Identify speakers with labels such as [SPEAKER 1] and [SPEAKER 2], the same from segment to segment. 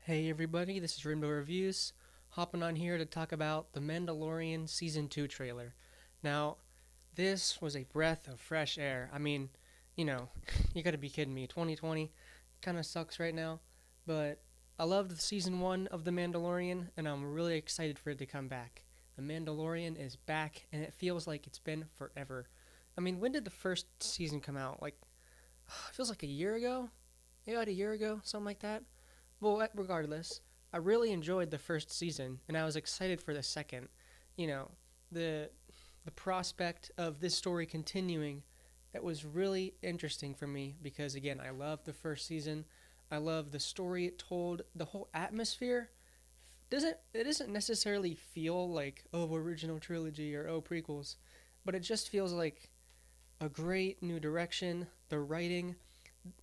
[SPEAKER 1] Hey everybody, this is Rainbow Reviews, hopping on here to talk about the Mandalorian Season 2 trailer. Now, this was a breath of fresh air. You gotta be kidding me. 2020 kinda sucks right now, but I loved Season 1 of The Mandalorian, and I'm really excited for it to come back. The Mandalorian is back, and it feels like it's been forever. When did the first season come out? It feels like a year ago? Maybe about a year ago, something like that. Well, regardless, I really enjoyed the first season, and I was excited for the second. You know, the the prospect of this story continuing, that was really interesting for me because again, I loved the first season. I love the story it told, the whole atmosphere. Doesn't necessarily feel like original trilogy or prequels, but it just feels like a great new direction. The writing,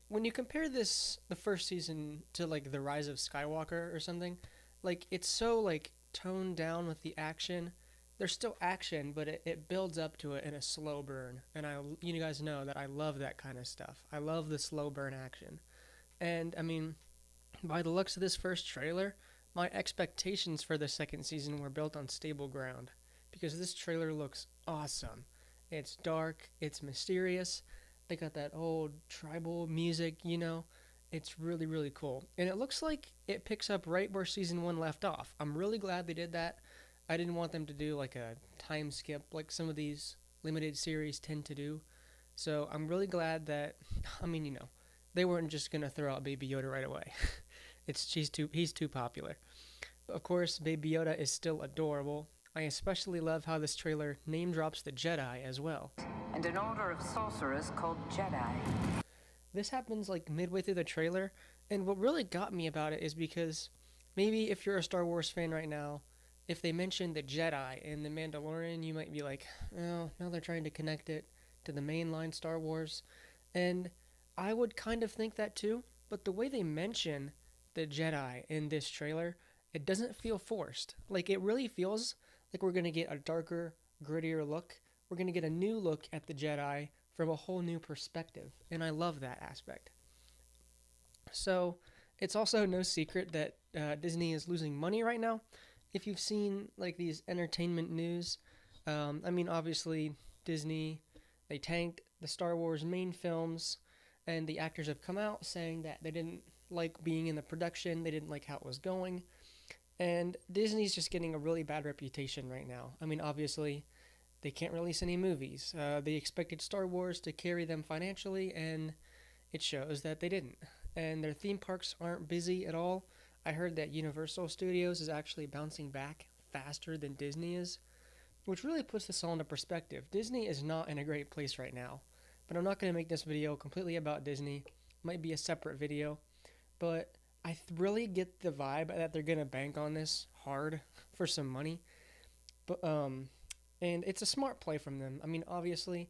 [SPEAKER 1] when you compare the first season to like the Rise of Skywalker or something, like it's so like toned down with the action. There's still action, but it builds up to it in a slow burn, and you guys know that I love that kind of stuff. I love the slow burn action, and by the looks of this first trailer, my expectations for the second season were built on stable ground because this trailer looks awesome. It's dark, it's mysterious. They got that old tribal music. It's really, really cool. And it looks like it picks up right where season 1 left off. I'm really glad they did that. I didn't want them to do like a time skip like some of these limited series tend to do. So I'm really glad that, they weren't just going to throw out Baby Yoda right away. He's too popular. Of course, Baby Yoda is still adorable. I especially love how this trailer name drops the Jedi as well.
[SPEAKER 2] And an order of sorcerers called Jedi.
[SPEAKER 1] This happens like midway through the trailer, and what really got me about it is because maybe if you're a Star Wars fan right now, if they mention the Jedi in The Mandalorian, you might be like, oh, now they're trying to connect it to the mainline Star Wars. And I would kind of think that too, but the way they mention the Jedi in this trailer, it doesn't feel forced. Like, it really feels like we're going to get a darker, grittier look. We're going to get a new look at the Jedi from a whole new perspective, and I love that aspect. So, it's also no secret that Disney is losing money right now. If you've seen like these entertainment news, obviously Disney, they tanked the Star Wars main films, and the actors have come out saying that they didn't like being in the production, they didn't like how it was going, and Disney's just getting a really bad reputation right now. Obviously, they can't release any movies. They expected Star Wars to carry them financially, and it shows that they didn't. And their theme parks aren't busy at all. I heard that Universal Studios is actually bouncing back faster than Disney is, which really puts this all into perspective. Disney is not in a great place right now, but I'm not going to make this video completely about Disney. It might be a separate video, but I really get the vibe that they're going to bank on this hard for some money. But and it's a smart play from them. Obviously,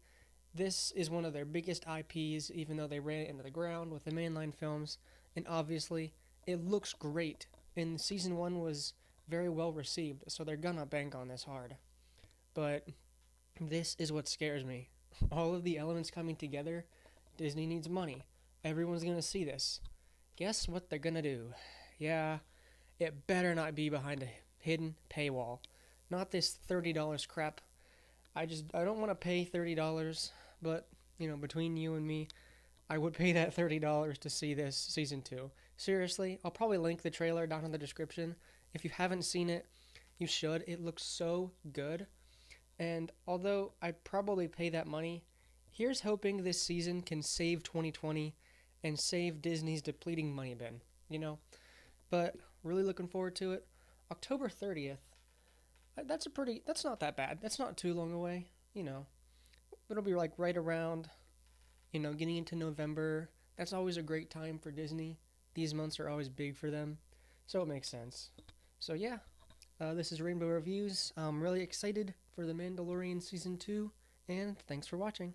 [SPEAKER 1] this is one of their biggest IPs, even though they ran it into the ground with the mainline films, and obviously, it looks great, and season 1 was very well received, so they're gonna bank on this hard. But this is what scares me. All of the elements coming together, Disney needs money. Everyone's gonna see this. Guess what they're gonna do? Yeah, it better not be behind a hidden paywall. Not this $30 crap. I don't want to pay $30, but, between you and me, I would pay that $30 to see this season 2. Seriously, I'll probably link the trailer down in the description. If you haven't seen it, you should. It looks so good. And although I'd probably pay that money, here's hoping this season can save 2020 and save Disney's depleting money bin, But really looking forward to it. October 30th. That's not that bad. That's not too long away, It'll be like right around, getting into November. That's always a great time for Disney. These months are always big for them, so it makes sense. So yeah, this is Rainbow Reviews. I'm really excited for The Mandalorian Season 2, and thanks for watching.